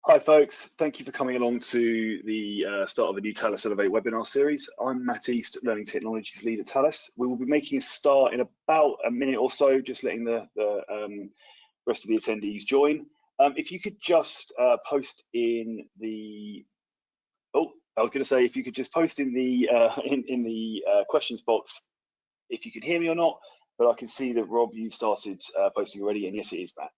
Hi folks, thank you for coming along to the start of a new Talis Elevate webinar series. I'm Matt East, Learning Technologies Lead at Talis. We will be making a start in about a minute or so, just letting the rest of the attendees join. If you could just post in the, if you could just post in the questions box if you can hear me or not, but I can see that Rob, you've started posting already, and yes, it is Matt.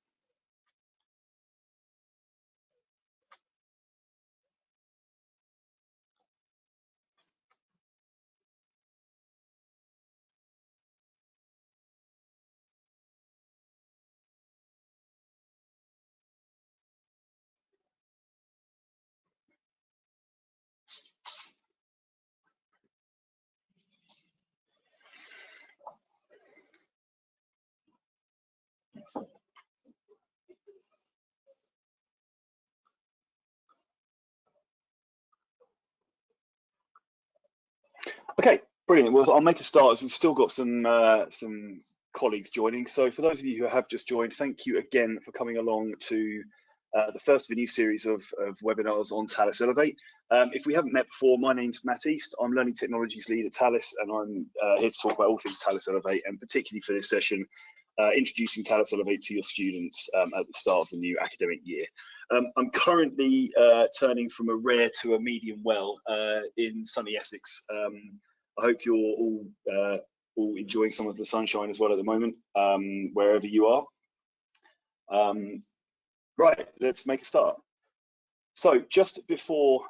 Okay, brilliant. Well, I'll make a start as we've still got some colleagues joining. So for those of you who have just joined, thank you again for coming along to the first of a new series of webinars on Talis Elevate. If we haven't met before, my name's Matt East. I'm Learning Technologies Lead at Talis, and I'm here to talk about all things Talis Elevate, and particularly for this session, introducing Talis Elevate to your students at the start of the new academic year. I'm currently turning from a rare to a medium well in sunny Essex. I hope you're all enjoying some of the sunshine as well at the moment, wherever you are. Right, let's make a start. So just before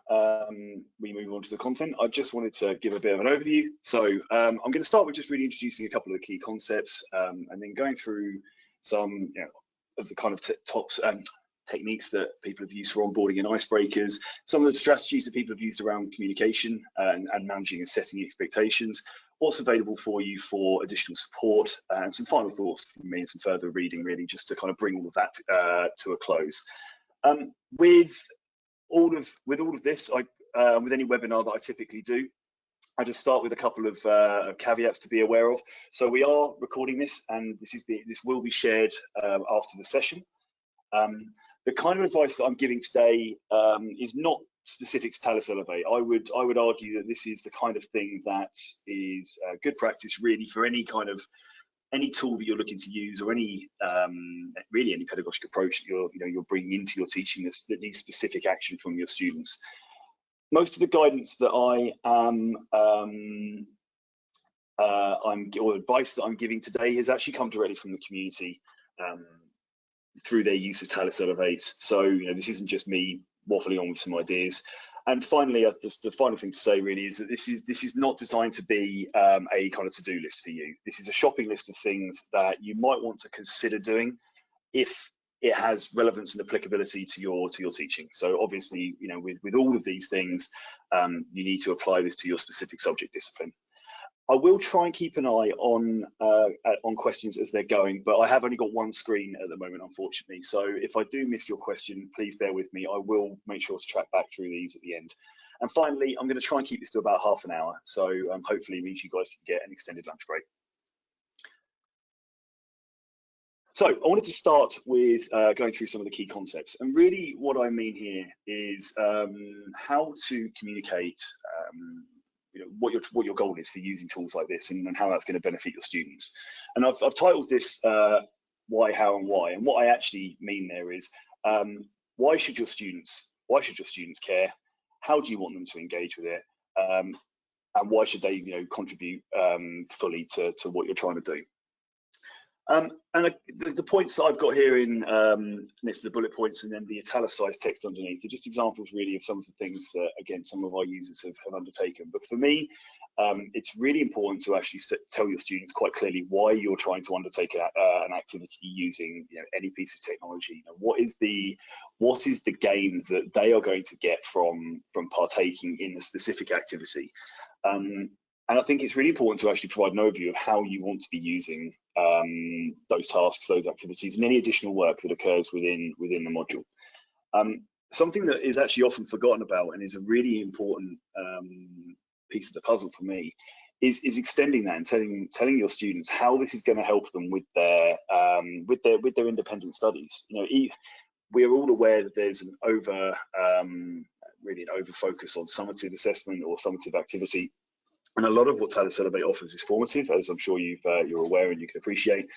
we move on to the content, I just wanted to give a bit of an overview. So I'm going to start with just really introducing a couple of the key concepts and then going through some of the kind of top techniques that people have used for onboarding and icebreakers, some of the strategies that people have used around communication and managing and setting expectations, what's available for you for additional support, and some final thoughts from me and some further reading, really, just to kind of bring all of that to a close. With all of this, with any webinar that I typically do, I just start with a couple of caveats to be aware of. So we are recording this, and this will be shared after the session. The kind of advice that I'm giving today is not specific to Talis Elevate. I would argue that this is the kind of thing that is good practice really for any tool that you're looking to use, or any really any pedagogic approach that you're bringing into your teaching that needs specific action from your students. Most of the guidance that or advice that I'm giving today has actually come directly from the community through their use of Talis Elevate. So this isn't just me waffling on with some ideas. And finally, the final thing to say really is that this is not designed to be a kind of to-do list for you. This is a shopping list of things that you might want to consider doing if it has relevance and applicability to your teaching. So obviously, with all of these things, you need to apply this to your specific subject discipline. I will try and keep an eye on questions as they're going, but I have only got one screen at the moment, unfortunately. So if I do miss your question, please bear with me. I will make sure to track back through these at the end. And finally, I'm going to try and keep this to about half an hour. So hopefully it means you guys can get an extended lunch break. So I wanted to start with going through some of the key concepts. And really what I mean here is how to communicate what your goal is for using tools like this, and how that's going to benefit your students. And I've titled this why, how, and why. And what I actually mean there is why should your students care? How do you want them to engage with it? And why should they contribute fully to what you're trying to do? And the points that I've got here in next to the bullet points and then the italicized text underneath are just examples really of some of the things that, again, some of our users have undertaken. But for me, it's really important to actually tell your students quite clearly why you're trying to undertake an activity using any piece of technology. What is the gain that they are going to get from partaking in a specific activity? And I think it's really important to actually provide an overview of how you want to be using those tasks, those activities, and any additional work that occurs within the module. Something that is actually often forgotten about and is a really important piece of the puzzle for me is extending that and telling your students how this is going to help them with their independent studies. we are all aware that there's an really an over focus on summative assessment or summative activity. And a lot of what Talis Elevate offers is formative, as I'm sure you're aware and you can appreciate.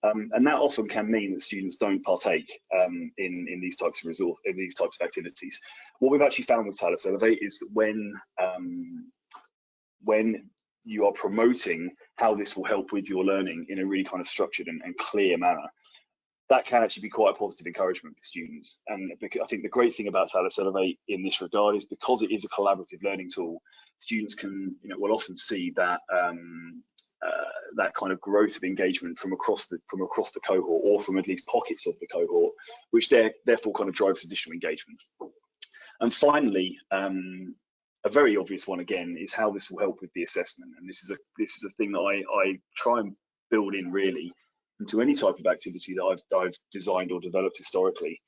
And that often can mean that students don't partake in these types of activities. What we've actually found with Talis Elevate is that when you are promoting how this will help with your learning in a really kind of structured and clear manner, that can actually be quite a positive encouragement for students. And I think the great thing about Talis Elevate in this regard is because it is a collaborative learning tool, students can, will often see that that kind of growth of engagement from across the cohort, or from at least pockets of the cohort, which therefore kind of drives additional engagement. And finally, a very obvious one again is how this will help with the assessment. And this is a thing that I try and build in really into any type of activity that I've designed or developed historically.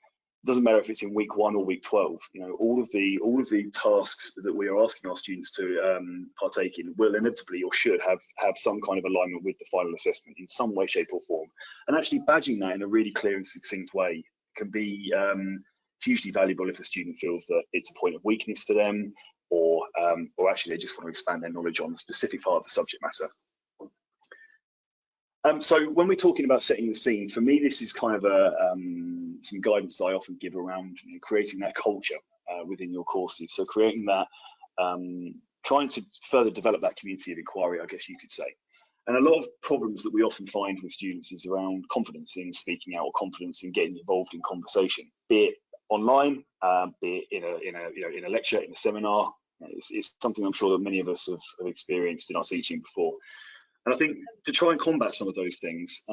It doesn't matter if it's in week 1 or week 12. All of the tasks that we are asking our students to partake in will inevitably or should have some kind of alignment with the final assessment in some way, shape, or form. And actually badging that in a really clear and succinct way can be hugely valuable if a student feels that it's a point of weakness for them, or actually they just want to expand their knowledge on a specific part of the subject matter. So when we're talking about setting the scene, for me, this is kind of some guidance that I often give around creating that culture within your courses. So creating that, trying to further develop that community of inquiry, I guess you could say. And a lot of problems that we often find with students is around confidence in speaking out, or confidence in getting involved in conversation, be it online, be it in a lecture, in a seminar. It's something I'm sure that many of us have experienced in our teaching before. And I think to try and combat some of those things,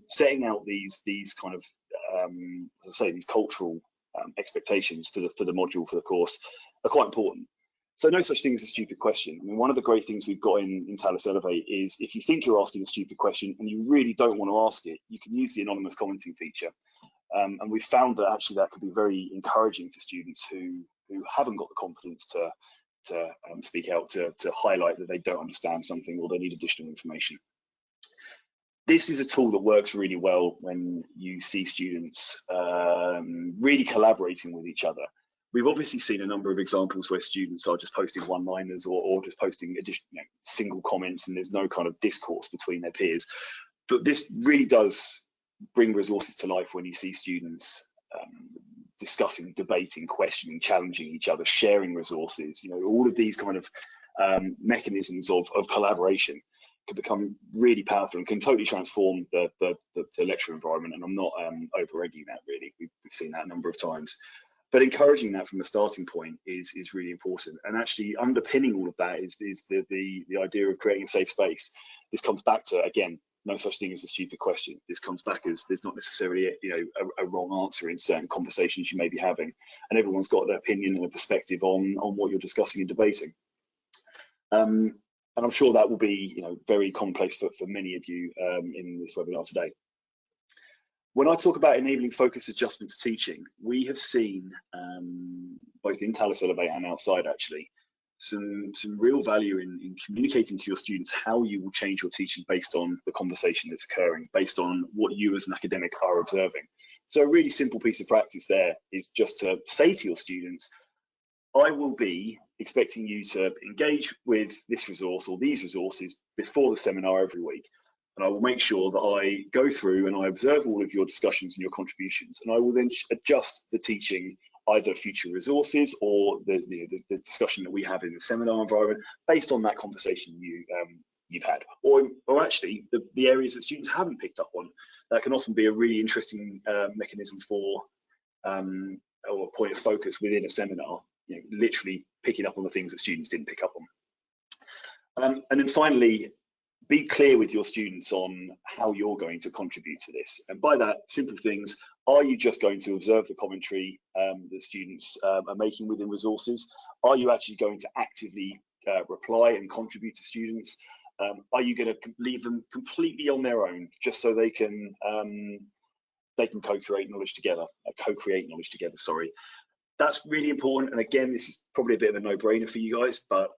setting out these kind of, as I say, these cultural expectations for the module, for the course, are quite important. So no such thing as a stupid question. I mean, one of the great things we've got in Talis Elevate is if you think you're asking a stupid question and you really don't want to ask it, you can use the anonymous commenting feature. And we've found that actually that could be very encouraging for students who haven't got the confidence to speak out, to highlight that they don't understand something or they need additional information. This is a tool that works really well when you see students really collaborating with each other. We've obviously seen a number of examples where students are just posting one-liners or just posting additional single comments, and there's no kind of discourse between their peers. But this really does bring resources to life when you see students discussing, debating, questioning, challenging each other, sharing resources. All of these kind of mechanisms of collaboration can become really powerful and can totally transform the lecture environment. And I'm not over-egging that really. We've seen that a number of times. But encouraging that from a starting point is really important. And actually underpinning all of that is the idea of creating a safe space. This comes back to, again, no such thing as a stupid question. This comes back as there's not necessarily a wrong answer in certain conversations you may be having, and everyone's got their opinion and a perspective on what you're discussing and debating. And I'm sure that will be very complex for many of you in this webinar today. When I talk about enabling focus adjustment to teaching, we have seen both in Talis Elevate and outside actually some real value in communicating to your students how you will change your teaching based on the conversation that's occurring, based on what you as an academic are observing. So a really simple piece of practice there is just to say to your students, I will be expecting you to engage with this resource or these resources before the seminar every week. And I will make sure that I go through and I observe all of your discussions and your contributions, and I will then adjust the teaching, either future resources or the discussion that we have in the seminar environment based on that conversation you've had, or actually the areas that students haven't picked up on. That can often be a really interesting mechanism for or a point of focus within a seminar, literally picking up on the things that students didn't pick up on. And then finally, be clear with your students on how you're going to contribute to this. And by that, simple things: are you just going to observe the commentary the students are making within resources? Are you actually going to actively reply and contribute to students? Are you going to leave them completely on their own, just so they can co-create knowledge together? Sorry. That's really important. And again, this is probably a bit of a no-brainer for you guys, but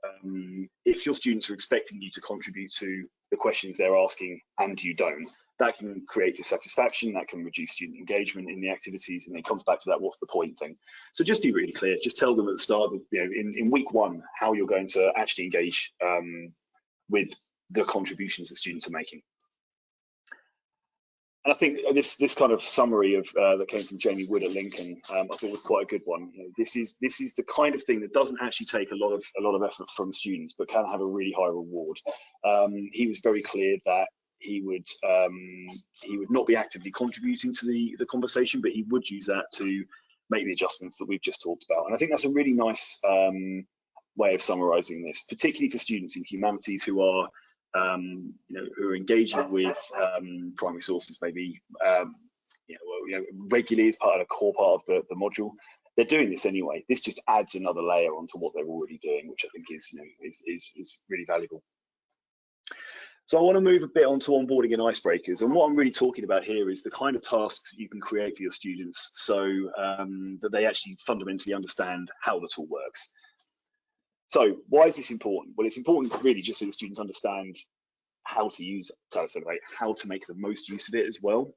if your students are expecting you to contribute to the questions they're asking and you don't, that can create dissatisfaction, that can reduce student engagement in the activities, and it comes back to that what's the point thing. So just be really clear, just tell them at the start, in week one, how you're going to actually engage with the contributions that students are making. And I think this kind of summary of that came from Jamie Wood at Lincoln, I thought was quite a good one. This is the kind of thing that doesn't actually take a lot of effort from students, but can have a really high reward. He was very clear that he would not be actively contributing to the conversation, but he would use that to make the adjustments that we've just talked about. And I think that's a really nice way of summarising this, particularly for students in humanities who are who are engaging with primary sources, maybe regularly as part of a core part of the module. They're doing this anyway. This just adds another layer onto what they're already doing, which I think is really valuable. So I want to move a bit onto onboarding and icebreakers, and what I'm really talking about here is the kind of tasks you can create for your students, so that they actually fundamentally understand how the tool works. So why is this important? Well, it's important really just so the students understand how to use Talis Elevate, how to make the most use of it as well,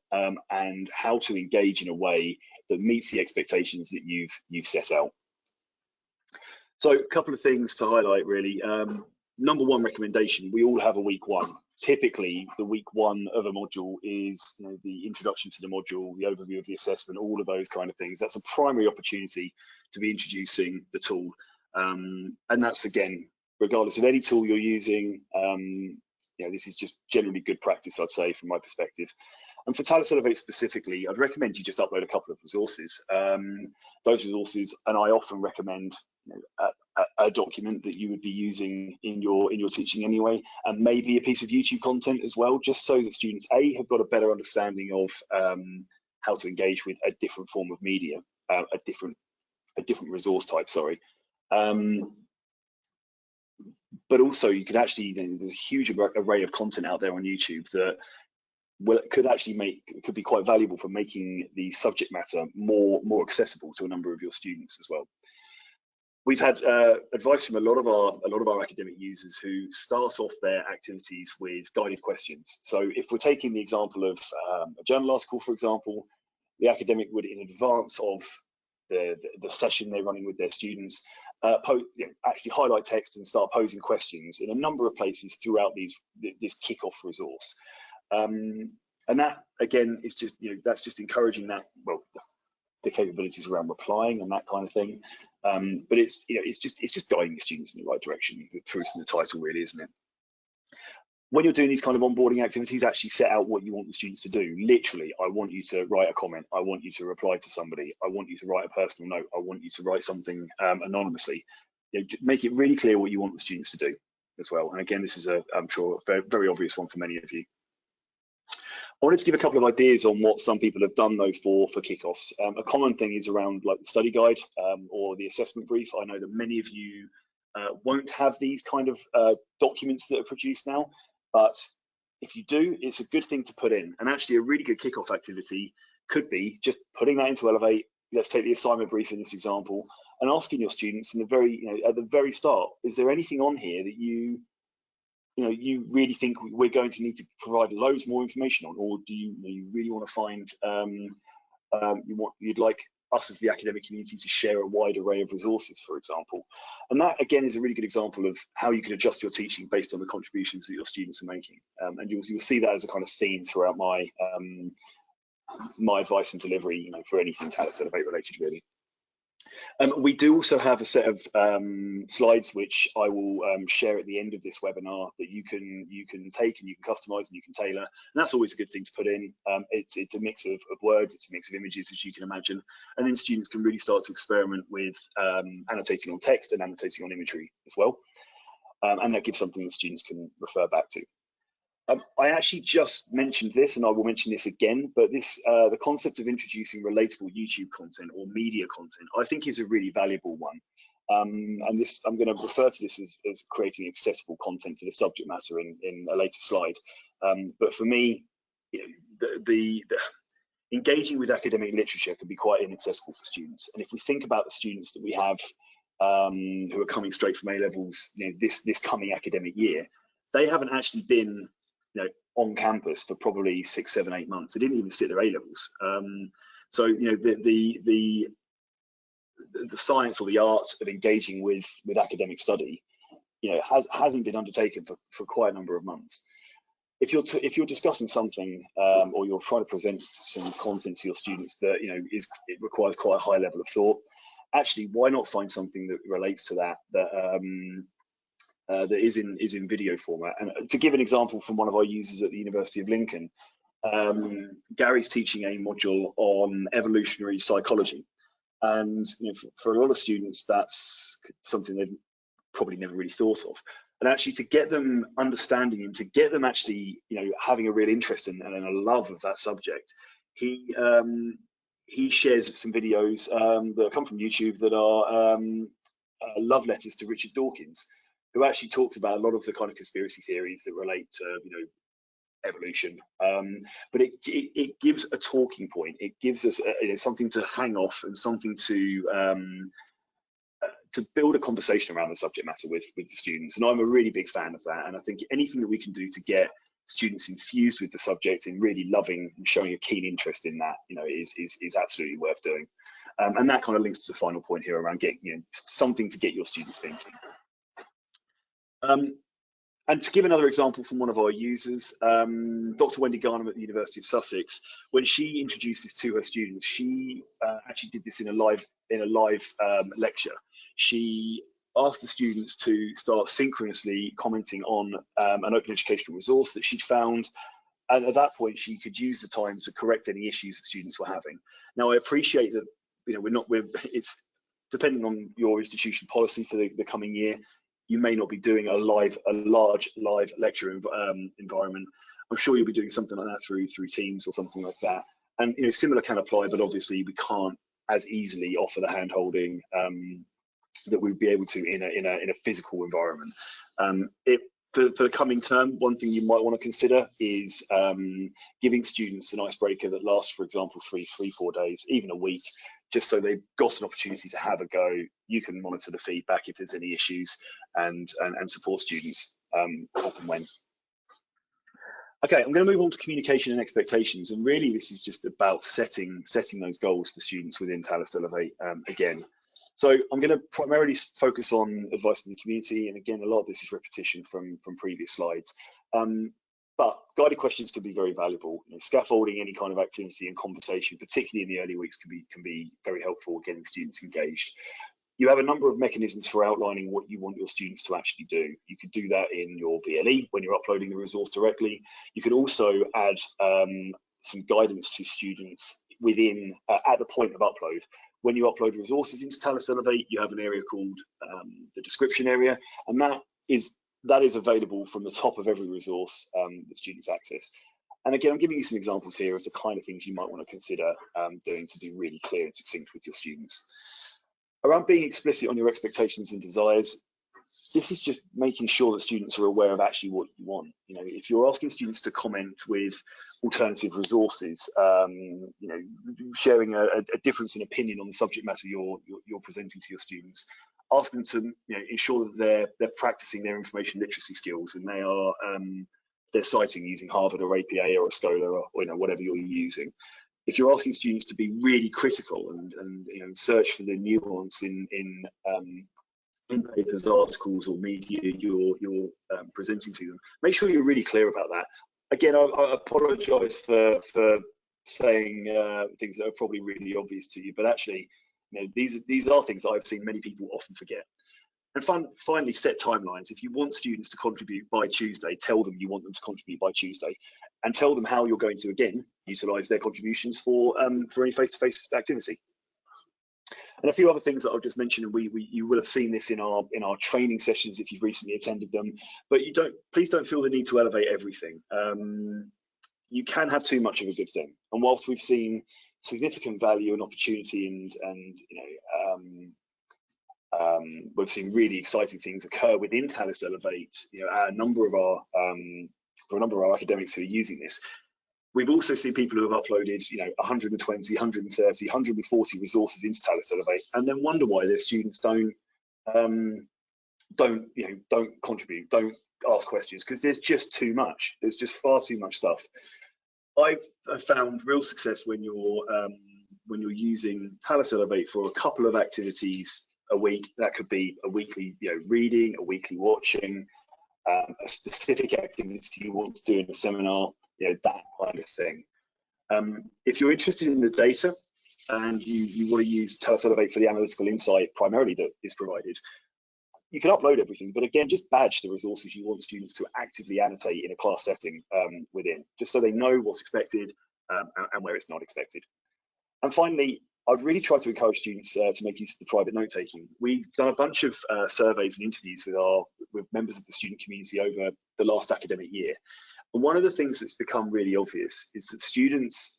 and how to engage in a way that meets the expectations that you've set out. So a couple of things to highlight really. Number one recommendation, we all have a week one. Typically, the week one of a module is the introduction to the module, the overview of the assessment, all of those kind of things. That's a primary opportunity to be introducing the tool. And that's, again, regardless of any tool you're using, this is just generally good practice, I'd say, from my perspective. And for Talis Elevate specifically, I'd recommend you just upload a couple of resources. Those resources, and I often recommend a document that you would be using in your teaching anyway, and maybe a piece of YouTube content as well, just so that students have got a better understanding of how to engage with a different form of media, a different resource type. Sorry. But also you could actually, there's a huge array of content out there on YouTube that could be quite valuable for making the subject matter more accessible to a number of your students as well. We've had advice from a lot of our academic users who start off their activities with guided questions. So if we're taking the example of a journal article, for example, the academic would, in advance of the session they're running with their students, actually highlight text and start posing questions in a number of places throughout this kickoff resource. And that, again, is just that's just encouraging that, well, the capabilities around replying and that kind of thing. But it's just guiding the students in the right direction. The proof's in the title, really, isn't it? When you're doing these kind of onboarding activities, actually set out what you want the students to do. Literally, I want you to write a comment. I want you to reply to somebody. I want you to write a personal note. I want you to write something anonymously. Make it really clear what you want the students to do as well. And again, this is I'm sure, a very, very obvious one for many of you. I wanted to give a couple of ideas on what some people have done though for kickoffs. A common thing is around like the study guide or the assessment brief. I know that many of you won't have these kind of documents that are produced now, but if you do, it's a good thing to put in. And actually a really good kickoff activity could be just putting that into Elevate. Let's take the assignment brief in this example, and asking your students in at the very start, is there anything on here that you really think we're going to need to provide loads more information on, or do you really want to find you'd like us as the academic community to share a wide array of resources, for example? And that, again, is a really good example of how you can adjust your teaching based on the contributions that your students are making. And you'll see that as a kind of theme throughout my advice and delivery, for anything Talis Elevate related, really. We do also have a set of slides which I will share at the end of this webinar that you can take and you can customize and you can tailor, and that's always a good thing to put in. It's a mix of words, it's a mix of images, as you can imagine, and then students can really start to experiment with annotating on text and annotating on imagery as well, and that gives something that students can refer back to. I actually just mentioned this, and I will mention this again, but the concept of introducing relatable YouTube content or media content, I think, is a really valuable one. And I'm going to refer to this as creating accessible content for the subject matter in a later slide. But for me, the engaging with academic literature can be quite inaccessible for students. And if we think about the students that we have who are coming straight from A-levels, this coming academic year, they haven't actually been on campus for probably 6, 7, 8 months. They didn't even sit their A levels. So you know, the science or the art of engaging with academic study, you know, hasn't been undertaken for quite a number of months. If you're discussing something or you're trying to present some content to your students that, you know, it requires quite a high level of thought, actually, why not find something that relates to that that is in video format? And to give an example from one of our users at the University of Lincoln, Gary's teaching a module on evolutionary psychology, and you know, for a lot of students, that's something they've probably never really thought of. And actually, to get them understanding and to get them actually, you know, having a real interest and a love of that subject, he shares some videos that come from YouTube that are love letters to Richard Dawkins, who actually talks about a lot of the kind of conspiracy theories that relate to, you know, evolution. But it gives a talking point. It gives us you know, something to hang off and something to build a conversation around the subject matter with the students. And I'm a really big fan of that. And I think anything that we can do to get students infused with the subject and really loving and showing a keen interest in that, you know, is absolutely worth doing. And that kind of links to the final point here around getting, you know, something to get your students thinking. And to give another example from one of our users, Dr. Wendy Garnham at the University of Sussex, when she introduced this to her students, she actually did this in a live lecture. She asked the students to start synchronously commenting on an open educational resource that she'd found, and at that point she could use the time to correct any issues that students were having. Now, I appreciate that, you know, it's depending on your institution policy for the coming year. You may not be doing a large live lecture environment. I'm sure you'll be doing something like that through Teams or something like that. And you know, similar can apply, but obviously we can't as easily offer the hand-holding that we'd be able to in a physical environment. For the coming term, one thing you might want to consider is giving students an icebreaker that lasts, for example, 4 days, even a week, just so they've got an opportunity to have a go. You can monitor the feedback if there's any issues and support students as and when. Okay, I'm going to move on to communication and expectations, and really this is just about setting those goals for students within Talis Elevate again. So I'm going to primarily focus on advice in the community, and again, a lot of this is repetition from previous slides. But guided questions can be very valuable. You know, scaffolding any kind of activity and conversation, particularly in the early weeks, can be very helpful at getting students engaged. You have a number of mechanisms for outlining what you want your students to actually do. You could do that in your VLE when you're uploading the resource directly. You could also add some guidance to students within at the point of upload. When you upload resources into Talis Elevate, you have an area called the description area, and that is available from the top of every resource that students access. And again, I'm giving you some examples here of the kind of things you might want to consider doing to be really clear and succinct with your students. Around being explicit on your expectations and desires, this is just making sure that students are aware of actually what you want. You know, if you're asking students to comment with alternative resources, you know, sharing a difference in opinion on the subject matter you're presenting to your students, ask them to, you know, ensure that they're practicing their information literacy skills and they're citing using Harvard or APA or a Scholar or you know, whatever you're using. If you're asking students to be really critical and you know, search for the nuance in papers, articles, or media you're presenting to them, make sure you're really clear about that. Again, I apologise for saying things that are probably really obvious to you, but actually, you know, these are things that I've seen many people often forget. And finally, set timelines. If you want students to contribute by Tuesday, tell them you want them to contribute by Tuesday, and tell them how you're going to again utilise their contributions for any face-to-face activity. And a few other things that I'll just mention, and you will have seen this in our training sessions if you've recently attended them. But please don't feel the need to elevate everything. You can have too much of a good thing. And whilst we've seen significant value and opportunity, and you know, we've seen really exciting things occur within Talis Elevate. You know, for a number of our academics who are using this. We've also seen people who have uploaded, you know, 120, 130, 140 resources into Talis Elevate, and then wonder why their students don't contribute, don't ask questions, because there's just too much. There's just far too much stuff. I've found real success when you're using Talis Elevate for a couple of activities a week. That could be a weekly, reading, a weekly watching, a specific activity you want to do in a seminar, that kind of thing. If you're interested in the data and you want to use Talis Elevate for the analytical insight primarily that is provided, you can upload everything, but again, just badge the resources you want students to actively annotate in a class setting within, just so they know what's expected and where it's not expected. And finally, I'd really try to encourage students to make use of the private note-taking. We've done a bunch of surveys and interviews with members of the student community over the last academic year. And one of the things that's become really obvious is that students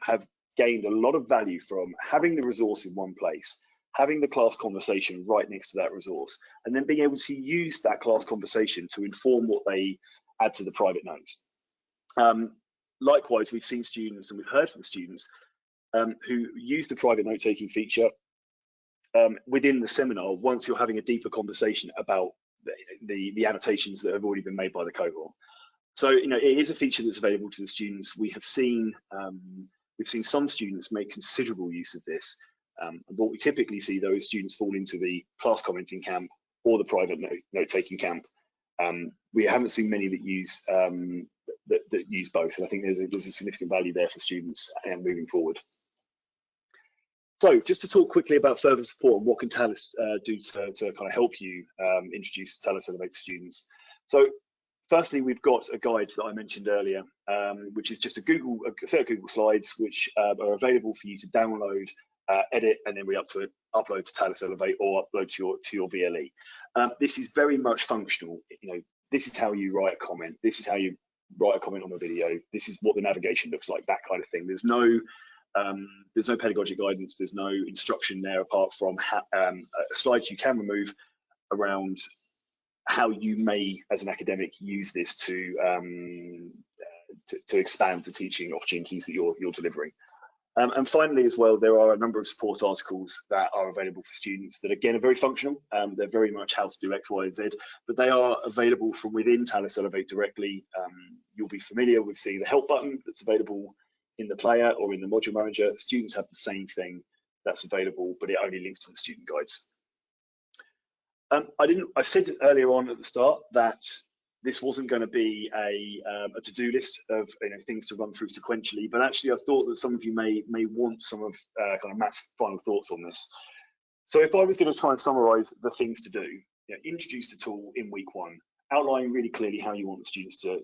have gained a lot of value from having the resource in one place, having the class conversation right next to that resource, and then being able to use that class conversation to inform what they add to the private notes. Likewise, we've seen students and we've heard from students who use the private note-taking feature within the seminar once you're having a deeper conversation about the annotations that have already been made by the cohort. So, it is a feature that's available to the students. We've seen some students make considerable use of this. What we typically see, though, is students fall into the class commenting camp or the private note-taking camp. We haven't seen many that use both, and I think there's a significant value there for students and moving forward. So, just to talk quickly about further support and what can Talis do to kind of help you introduce Talis Elevate to students. So, firstly, we've got a guide that I mentioned earlier, which is just a set of Google Slides, which are available for you to download, edit, and then upload to Talis Elevate or upload to your VLE. This is very much functional. This is how you write a comment. This is how you write a comment on a video. This is what the navigation looks like. That kind of thing. There's no pedagogic guidance. There's no instruction there apart from slides you can remove around how you may, as an academic, use this to expand the teaching opportunities that you're delivering. And finally, as well, there are a number of support articles that are available for students that, again, are very functional. They're very much how to do X, Y, and Z, but they are available from within Talis Elevate directly. You'll be familiar with seeing the help button that's available in the player or in the module manager. Students have the same thing that's available, but it only links to the student guides. I said earlier on at the start that this wasn't going to be a to-do list of things to run through sequentially, but actually I thought that some of you may want some of kind of Matt's final thoughts on this. So if I was going to try and summarize the things to do, introduce the tool in week 1, outlining really clearly how you want the students to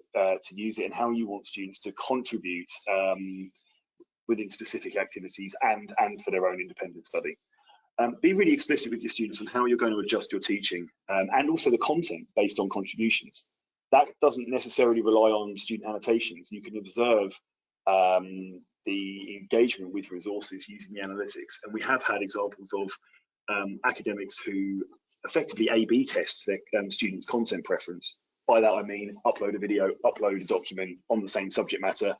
use it and how you want students to contribute within specific activities and for their own independent study. Be really explicit with your students on how you're going to adjust your teaching and also the content based on contributions. That doesn't necessarily rely on student annotations. You can observe the engagement with resources using the analytics. And we have had examples of academics who effectively A/B test their students' content preference. By that I mean upload a video, upload a document on the same subject matter,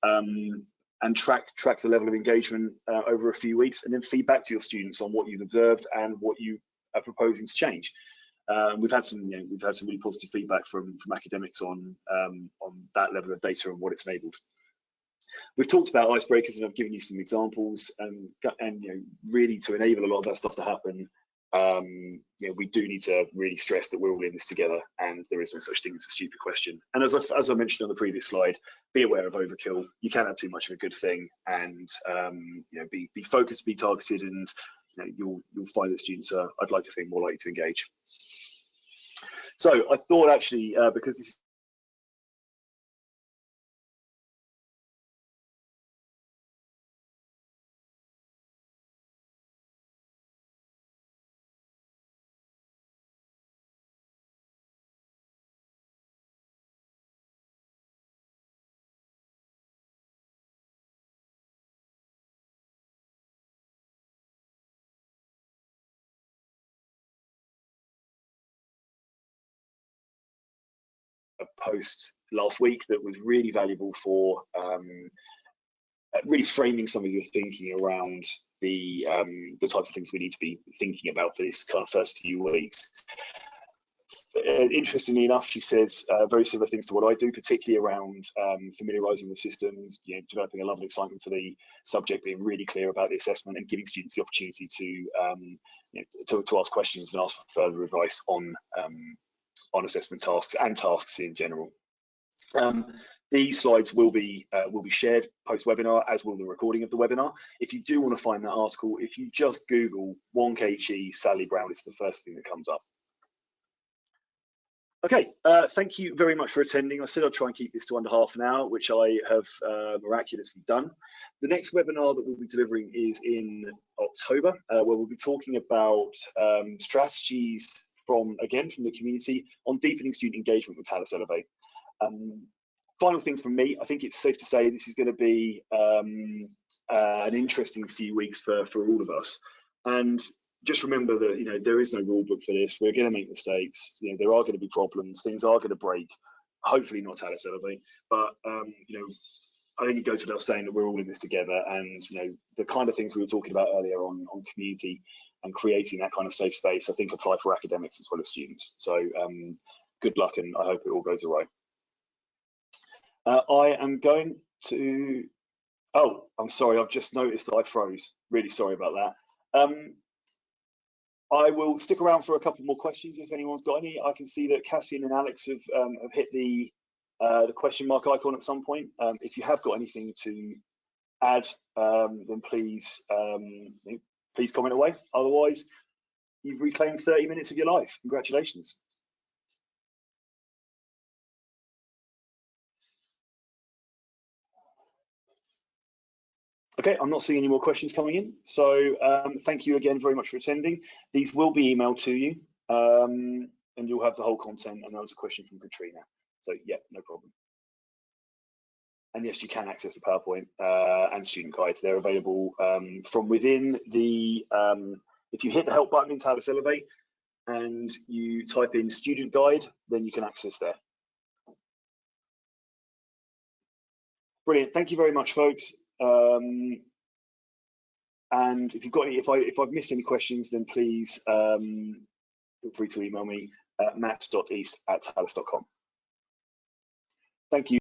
and track the level of engagement over a few weeks, and then feedback to your students on what you've observed and what you are proposing to change. We've had some really positive feedback from academics on that level of data and what it's enabled. We've talked about icebreakers, and I've given you some examples, and really to enable a lot of that stuff to happen, we do need to really stress that we're all in this together, and there is no such thing as a stupid question. And as I mentioned on the previous slide, be aware of overkill. You can have too much of a good thing, and be focused, be targeted, and you'll find that students are, I'd like to think, more likely to engage. So I thought actually, because this a post last week that was really valuable for really framing some of your thinking around the types of things we need to be thinking about for this kind of first few weeks. interestingly enough, she says very similar things to what I do, particularly around familiarising with systems, developing a level of excitement for the subject, being really clear about the assessment, and giving students the opportunity to ask questions and ask for further advice on assessment tasks and tasks in general. These slides will be shared post-webinar, as will the recording of the webinar. If you do want to find that article, if you just Google Wonk Sally Brown, it's the first thing that comes up. Okay, thank you very much for attending. I said I'd try and keep this to under half an hour, which I have miraculously done. The next webinar that we'll be delivering is in October, where we'll be talking about strategies from the community on deepening student engagement with Talis Elevate. Final thing from me, I think it's safe to say this is going to be an interesting few weeks for all of us. And just remember that there is no rule book for this. We're going to make mistakes. There are going to be problems. Things are going to break. Hopefully not Talis Elevate, but I think it goes without saying that we're all in this together. And the kind of things we were talking about earlier on community and creating that kind of safe space, I think apply for academics as well as students. So good luck, and I hope it all goes all right. I am going to. Oh, I'm sorry. I've just noticed that I froze. Really sorry about that. I will stick around for a couple more questions if anyone's got any. I can see that Cassian and Alex have hit the question mark icon at some point. If you have got anything to add, then please comment away. Otherwise, you've reclaimed 30 minutes of your life. Congratulations. Okay, I'm not seeing any more questions coming in. So thank you again very much for attending. These will be emailed to you, and you'll have the whole content. And there was a question from Katrina. So yeah, no problem. And yes, you can access the PowerPoint and student guide. They're available from within the, if you hit the help button in Talis Elevate and you type in student guide, then you can access there. Brilliant, thank you very much, folks. And if you've got any, if I've missed any questions, then please feel free to email me at matt.east@talis.com. Thank you.